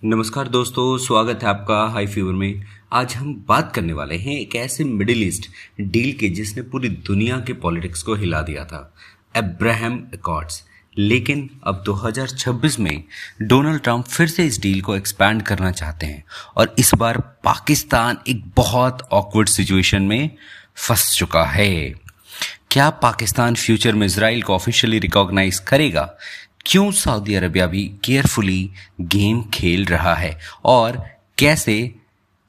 नमस्कार दोस्तों, स्वागत है आपका हाई फीवर में। आज हम बात करने वाले हैं एक ऐसे मिडिल ईस्ट डील के जिसने पूरी दुनिया के पॉलिटिक्स को हिला दिया था, अब्राहम अकॉर्ड्स। लेकिन अब 2026 में डोनाल्ड ट्रंप फिर से इस डील को एक्सपैंड करना चाहते हैं और इस बार पाकिस्तान एक बहुत ऑकवर्ड सिचुएशन में फंस चुका है। क्या पाकिस्तान फ्यूचर में इजराइल को ऑफिशियली रिकॉग्नाइज करेगा? क्यों सऊदी अरबिया भी केयरफुली गेम खेल रहा है और कैसे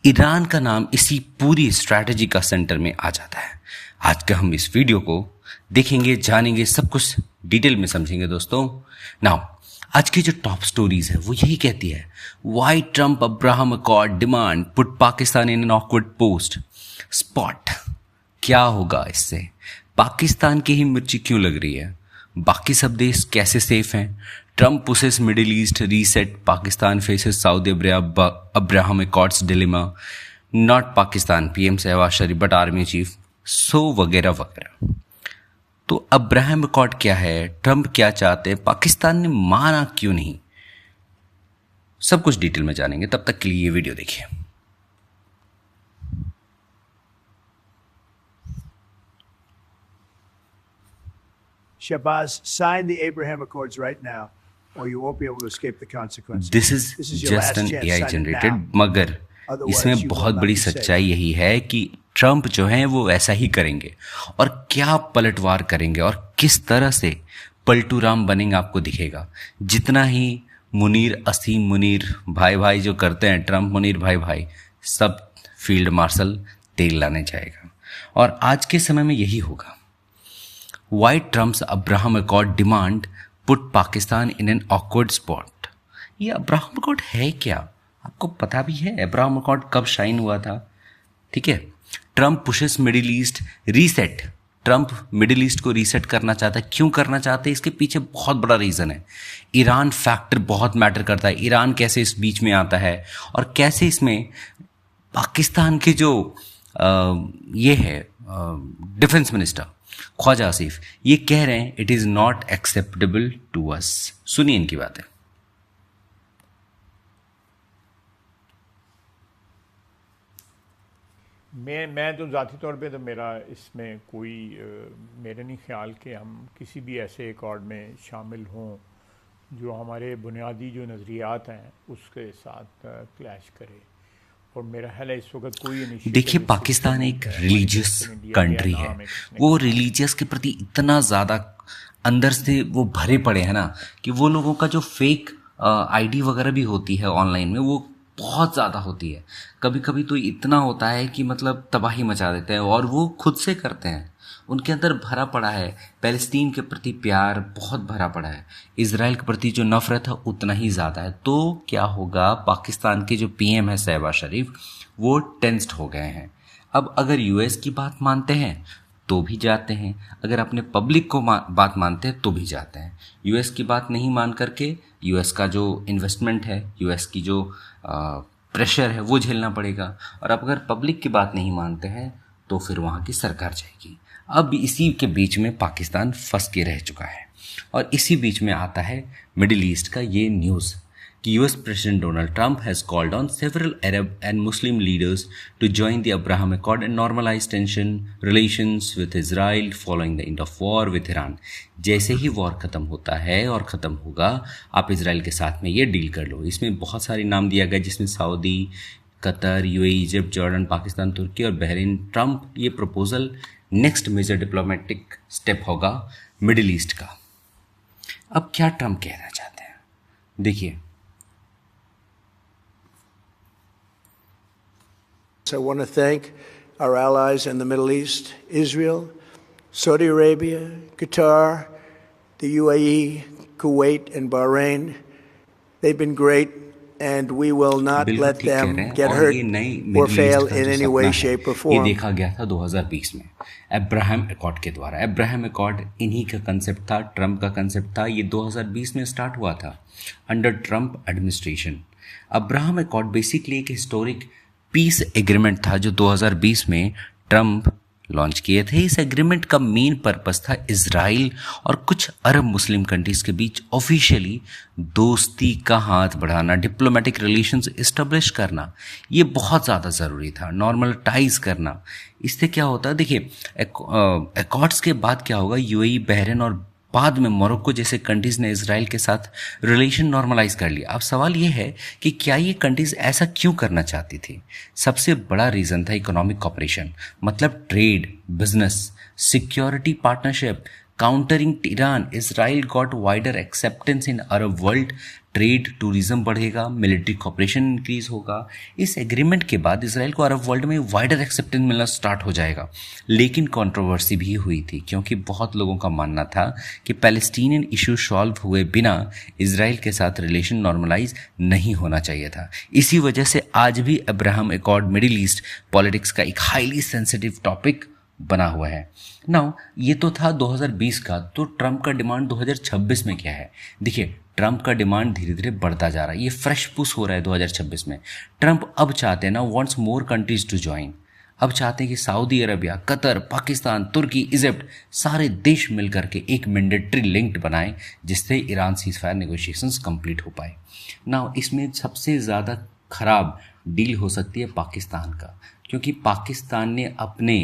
ईरान का नाम इसी पूरी स्ट्रैटेजी का सेंटर में आ जाता है? आज का हम इस वीडियो को देखेंगे, जानेंगे, सब कुछ डिटेल में समझेंगे दोस्तों। नाउ आज की जो टॉप स्टोरीज है वो यही कहती है, why Trump Abraham accord demand put Pakistan in an awkward post spot. क्या होगा इससे? पाकिस्तान की ही मिर्ची क्यों लग रही है? बाकी सब देश कैसे सेफ हैं? Trump pushes Middle East reset, Pakistan faces Saudi Abraham Accords dilemma, not Pakistan PM Shahbaz Sharif but army chief, so वगैरह वगैरह। तो अब्राहम अकॉर्ड क्या है, ट्रंप क्या चाहते हैं, पाकिस्तान ने माना क्यों नहीं, सब कुछ डिटेल में जानेंगे। तब तक के लिए ये वीडियो देखिए। Shahbaz, sign the Abraham Accords right now, or you won't be able to escape the consequences. This is your just last an chance. AI Sign it generated, now. मगर Otherwise, इसमें you बहुत will not बड़ी be safe. सच्चाई यही है कि Trump जो है वो ऐसा ही करेंगे और क्या पलटवार करेंगे और किस तरह से पलटू राम बनेंगे आपको दिखेगा। जितना ही मुनीर असीम मुनीर भाई भाई जो करते हैं, ट्रंप मुनीर भाई भाई, सब फील्ड मार्शल तेल लाने जाएगा और आज के समय में यही होगा। Why Trump's Abraham Accord demand put Pakistan in an awkward spot? ये अब्राहम अकॉर्ड है क्या? आपको पता भी है अब्राहम अकॉर्ड कब शाइन हुआ था? ठीक है, Trump pushes Middle East reset. Trump middle east को रीसेट करना चाहता है। क्यों करना चाहते हैं? इसके पीछे बहुत बड़ा रीज़न है। ईरान फैक्टर बहुत मैटर करता है। ईरान कैसे इस बीच में आता है और कैसे इसमें पाकिस्तान के जो ये है डिफेंस मिनिस्टर ख्वाजा आसिफ, ये कह रहे हैं it is not acceptable to us. सुनिए इनकी बातें। मैं तो ज़ाती तौर पे तो मेरा इसमें कोई मेरे नहीं ख्याल कि हम किसी भी ऐसे अकॉर्ड में शामिल हों जो हमारे बुनियादी जो नज़रियात हैं उसके साथ क्लैश करे। और मेरा ख्याल है इस वक्त कोई नहीं। देखिए, पाकिस्तान एक रिलीजियस कंट्री है। वो रिलीजियस के प्रति इतना ज़्यादा अंदर से वो भरे पड़े हैं ना कि वो लोगों का जो फेक आईडी वगैरह भी होती है ऑनलाइन में वो बहुत ज़्यादा होती है। कभी कभी तो इतना होता है कि मतलब तबाही मचा देते हैं और वो खुद से करते हैं। उनके अंदर भरा पड़ा है पैलेस्टीन के प्रति प्यार, बहुत भरा पड़ा है। इजराइल के प्रति जो नफरत है उतना ही ज़्यादा है। तो क्या होगा, पाकिस्तान के जो पीएम है शहबाज शरीफ, वो टेंस्ड हो गए हैं। अब अगर यूएस की बात मानते हैं तो भी जाते हैं, अगर अपने पब्लिक को बात मानते हैं तो भी जाते हैं। यूएस की बात नहीं मान करके यूएस का जो इन्वेस्टमेंट है, यूएस की जो प्रेशर है वो झेलना पड़ेगा। और अब अगर पब्लिक की बात नहीं मानते हैं तो फिर वहाँ की सरकार जाएगी। अब इसी के बीच में पाकिस्तान फंस के रह चुका है और इसी बीच में आता है मिडिल ईस्ट का ये न्यूज़ कि US president Donald Trump has called on several Arab and Muslim leaders to join the Abraham Accord and normalize tension relations with Israel following the end of war with Iran. जैसे ही war ख़त्म होता है और ख़त्म होगा, आप Israel के साथ में ये डील कर लो। इसमें बहुत सारे नाम दिया गया जिसमें Saudi, Qatar, UAE, Egypt, Jordan, Pakistan, तुर्की और बहरीन। ट्रंप ये proposal next major diplomatic step होगा मिडिल ईस्ट का। अब क्या ट्रंप कहना चाहते हैं देखिए। I want to thank our allies in the Middle East, Israel, Saudi Arabia, Qatar, the UAE, Kuwait, and Bahrain. They've been great, and we will not let them get hurt or fail in any way, shape, or form. ये देखा गया था 2020 में Abraham accord के द्वारा। Abraham accord इन्हीं का concept था, ट्रंप का कंसेप्ट था। ये 2020 में स्टार्ट हुआ था under Trump administration. Abraham accord basically एक हिस्टोरिक पीस एग्रीमेंट था जो 2020 में ट्रंप लॉन्च किए थे। इस एग्रीमेंट का मेन पर्पस था इजराइल और कुछ अरब मुस्लिम कंट्रीज के बीच ऑफिशियली दोस्ती का हाथ बढ़ाना, डिप्लोमेटिक रिलेशंस इस्टेब्लिश करना। ये बहुत ज़्यादा ज़रूरी था, नॉर्मलाइज करना। इससे क्या होता है, देखिए एकॉर्ड्स के बाद क्या होगा, यूएई, बहरीन और बाद में मोरक्को जैसे कंट्रीज ने इजराइल के साथ रिलेशन नॉर्मलाइज कर लिया। अब सवाल यह है कि क्या ये कंट्रीज ऐसा क्यों करना चाहती थी? सबसे बड़ा रीज़न था इकोनॉमिक कॉपरेशन, मतलब trade, business, security partnership, countering Iran. Israel got wider acceptance इन अरब वर्ल्ड, ट्रेड, टूरिज्म बढ़ेगा, मिलिट्री कॉपरेशन इंक्रीज होगा। इस एग्रीमेंट के बाद इजराइल को अरब वर्ल्ड में वाइडर एक्सेप्टेंस मिलना स्टार्ट हो जाएगा। लेकिन कंट्रोवर्सी भी हुई थी, क्योंकि बहुत लोगों का मानना था कि पैलेस्टीनियन इशू सॉल्व हुए बिना इजराइल के साथ रिलेशन नॉर्मलाइज नहीं होना चाहिए था। इसी वजह से आज भी Abraham accord middle east politics का एक हाईली सेंसिटिव टॉपिक बना हुआ है। नाउ ये तो था 2020 का, तो ट्रंप का डिमांड 2026 में क्या है? देखिए, ट्रंप का डिमांड धीरे धीरे बढ़ता जा रहा है, ये फ्रेश पुश हो रहा है 2026 में। ट्रंप अब चाहते हैं ना, wants more countries to join. अब चाहते हैं कि सऊदी अरबिया, कतर, पाकिस्तान, तुर्की, इजिप्ट, सारे देश मिलकर के एक मैंडेटरी लिंक बनाएं, जिससे ईरान सीजफायर नेगोशिएशंस कंप्लीट हो पाए। नाउ इसमें सबसे ज़्यादा खराब डील हो सकती है पाकिस्तान का, क्योंकि पाकिस्तान ने अपने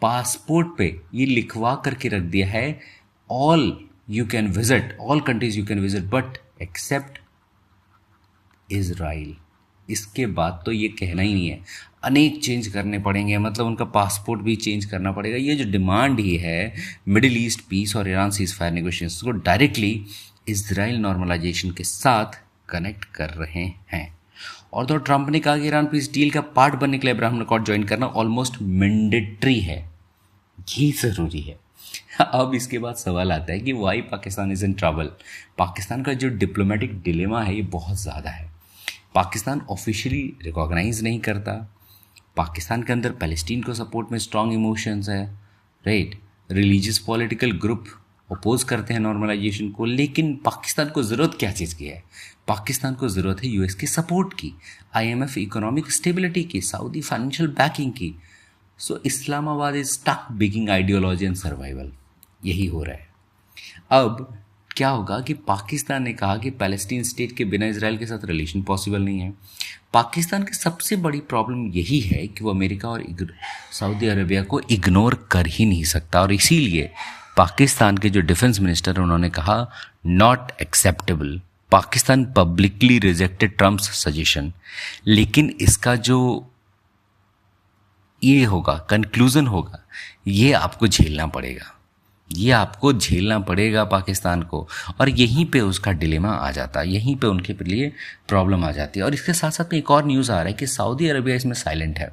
पासपोर्ट पे ये लिखवा करके रख दिया है, all you can visit, all countries you can visit but except Israel. इसके बाद तो ये कहना ही नहीं है, अनेक चेंज करने पड़ेंगे, मतलब उनका पासपोर्ट भी चेंज करना पड़ेगा। ये जो डिमांड ही है मिडिल ईस्ट पीस और ईरान सीजफायर नेगोशिएशंस को डायरेक्टली इजराइल नॉर्मलाइजेशन के साथ कनेक्ट कर रहे हैं। और तो ट्रंप ने कहा कि ईरान पीस डील का पार्ट बनने के लिए अब्राहम एकॉर्ड ज्वाइन करना ऑलमोस्ट मैंडेटरी है, ये ज़रूरी है। अब इसके बाद सवाल आता है कि why Pakistan is in trouble. Pakistan का जो डिप्लोमेटिक डिलेमा है ये बहुत ज़्यादा है। पाकिस्तान ऑफिशियली रिकॉग्नाइज नहीं करता, पाकिस्तान के अंदर पैलेस्टीन को सपोर्ट में स्ट्रॉन्ग इमोशंस है, right. Religious political group oppose करते हैं नॉर्मलाइजेशन को, लेकिन पाकिस्तान को ज़रूरत क्या चीज़ की है? पाकिस्तान को ज़रूरत है यूएस की सपोर्ट की, आईएमएफ इकोनॉमिक स्टेबिलिटी की, सऊदी फाइनेंशियल बैकिंग की। So Islamabad is stuck begging ideology and survival, यही हो रहा है। अब क्या होगा कि पाकिस्तान ने कहा कि पैलेस्टीन स्टेट के बिना इजराइल के साथ रिलेशन पॉसिबल नहीं है। पाकिस्तान की सबसे बड़ी प्रॉब्लम यही है कि वो अमेरिका और सऊदी अरेबिया को इग्नोर कर ही नहीं सकता, और इसीलिए पाकिस्तान के जो डिफेंस मिनिस्टर उन्होंने कहा not acceptable. Pakistan publicly rejected Trump's suggestion, लेकिन इसका जो ये होगा कंक्लूजन होगा, ये आपको झेलना पड़ेगा, ये आपको झेलना पड़ेगा पाकिस्तान को। और यहीं पे उसका डिलेमा आ जाता है, यहीं पे उनके लिए प्रॉब्लम आ जाती है। और इसके साथ साथ में एक और न्यूज़ आ रहा है कि सऊदी अरबिया इसमें साइलेंट है,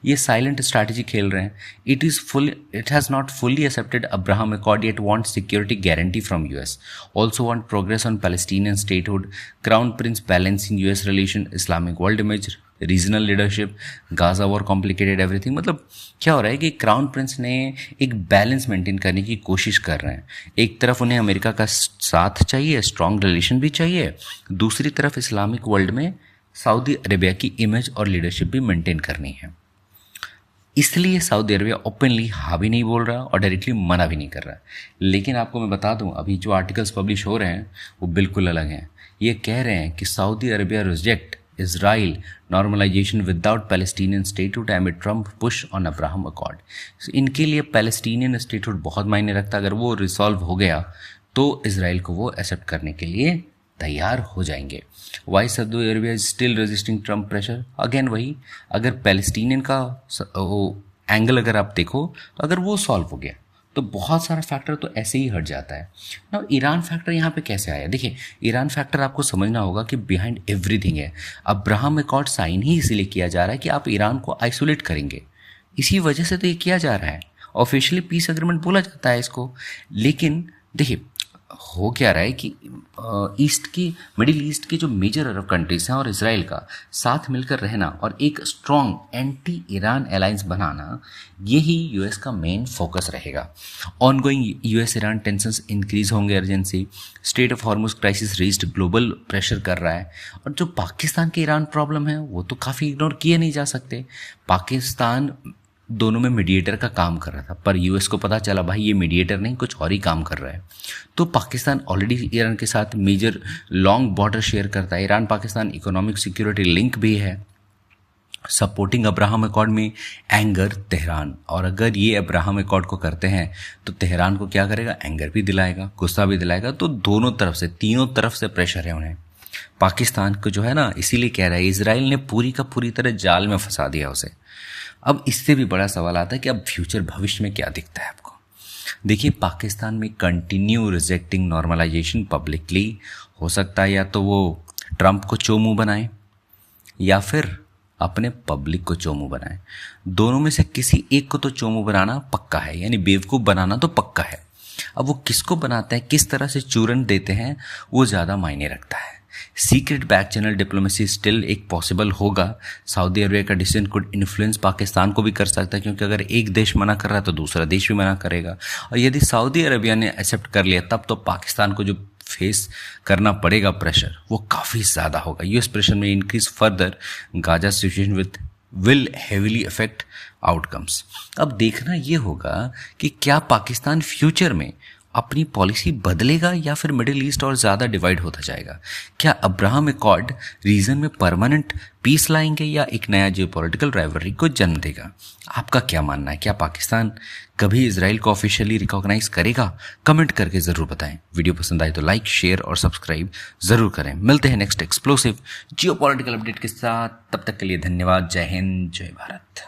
ये साइलेंट स्ट्रैटेजी खेल रहे हैं। It has not fully accepted Abraham accord yet want security guarantee from US, also want progress on Palestinian statehood, crown Prince balancing US relation, Islamic world image, regional leadership, Gaza war complicated everything. मतलब क्या हो रहा है कि crown Prince ने एक balance maintain करने की कोशिश कर रहे हैं। एक तरफ उन्हें अमेरिका का साथ चाहिए, स्ट्रॉन्ग रिलेशन भी चाहिए, दूसरी तरफ इस्लामिक वर्ल्ड में सऊदी अरेबिया की इमेज और लीडरशिप भी मेंटेन करनी है। इसलिए सऊदी अरेबिया ओपनली हाँ भी नहीं बोल रहा और डायरेक्टली मना भी नहीं कर रहा। लेकिन आपको मैं बता दूं, अभी जो आर्टिकल्स पब्लिश हो रहे हैं वो बिल्कुल अलग हैं। ये कह रहे हैं कि Saudi Arabia reject Israel normalization without Palestinian statehood amid Trump push on Abraham Accord। इनके लिए पैलेस्टीनियन स्टेटहुड बहुत मायने रखता। अगर वो रिसॉल्व हो गया तो इसराइल को वो एक्सेप्ट करने के लिए तैयार हो जाएंगे। Why Saudi Arabia is still resisting Trump pressure? Again वही, अगर पैलेस्टीनियन का एंगल अगर आप देखो तो अगर वो सॉल्व हो गया तो बहुत सारा फैक्टर तो ऐसे ही हट जाता है ना। ईरान फैक्टर यहाँ पे कैसे आया? देखिए, ईरान फैक्टर आपको समझना होगा कि बिहाइंड एवरीथिंग है। अब्राहम एकॉर्ड साइन ही इसलिए किया जा रहा है कि आप ईरान को आइसोलेट करेंगे, इसी वजह से तो ये किया जा रहा है। ऑफिशियली पीस एग्रीमेंट बोला जाता है इसको, लेकिन देखिए हो क्या रहा है कि मिडिल ईस्ट की जो मेजर अरब कंट्रीज हैं और इसराइल का साथ मिलकर रहना और एक स्ट्रॉन्ग एंटी ईरान अलायंस बनाना, यही यूएस का मेन फोकस रहेगा। Ongoing US Iran tensions increase होंगे, urgency, strait of Hormuz crisis raised global pressure कर रहा है। और जो पाकिस्तान के ईरान प्रॉब्लम है वो तो काफ़ी इग्नोर किए नहीं जा सकते। पाकिस्तान दोनों में मीडिएटर का काम कर रहा था, पर यूएस को पता चला भाई ये मीडिएटर नहीं, कुछ और ही काम कर रहा है। तो पाकिस्तान ऑलरेडी ईरान के साथ मेजर लॉन्ग बॉर्डर शेयर करता है, Iran Pakistan economic security link भी है। सपोर्टिंग अब्राहम अकॉर्ड में एंगर तेहरान, और अगर ये अब्राहम अकॉर्ड को करते हैं तो तेहरान को क्या करेगा, एंगर भी दिलाएगा, गुस्सा भी दिलाएगा। तो दोनों तरफ से, तीनों तरफ से प्रेशर है उन्हें। पाकिस्तान को जो है ना, इसीलिए कह रहा है इजराइल ने पूरी का पूरी तरह जाल में फंसा दिया उसे। अब इससे भी बड़ा सवाल आता है कि अब फ्यूचर भविष्य में क्या दिखता है आपको। देखिए, पाकिस्तान में कंटिन्यू रिजेक्टिंग नॉर्मलाइजेशन पब्लिकली हो सकता है, या तो वो ट्रंप को चोमू बनाए या फिर अपने पब्लिक को चोमू बनाए। दोनों में से किसी एक को तो चोमू बनाना पक्का है, यानी बेवकूफ़ बनाना तो पक्का है। अब वो किसको बनाते हैं, किस तरह से चूरन देते हैं, वो ज़्यादा मायने रखता है। Secret back channel diplomacy still एक पॉसिबल होगा। सऊदी अरबिया का डिसीजन कुड इन्फ्लुएंस पाकिस्तान को भी कर सकता है, क्योंकि अगर एक देश मना कर रहा है तो दूसरा देश भी मना करेगा, और यदि सऊदी अरबिया ने एक्सेप्ट कर लिया तब तो पाकिस्तान को जो फेस करना पड़ेगा प्रेशर, वो काफ़ी ज़्यादा होगा। यूएस प्रेशर में increase further, Gaza situation will heavily affect outcomes. अब देखना ये होगा कि क्या पाकिस्तान फ्यूचर में अपनी पॉलिसी बदलेगा या फिर मिडिल ईस्ट और ज़्यादा डिवाइड होता जाएगा। क्या अब्राहम अकॉर्ड रीजन में परमानेंट पीस लाएंगे या एक नया जियोपॉलिटिकल राइवलरी को जन्म देगा। आपका क्या मानना है, क्या पाकिस्तान कभी इजराइल को ऑफिशियली रिकॉग्नाइज करेगा? कमेंट करके ज़रूर बताएं। वीडियो पसंद आए तो लाइक, शेयर और सब्सक्राइब ज़रूर करें। मिलते हैं नेक्स्ट एक्सप्लोसिव जियोपॉलिटिकल अपडेट के साथ, तब तक के लिए धन्यवाद। जय हिंद, जय भारत।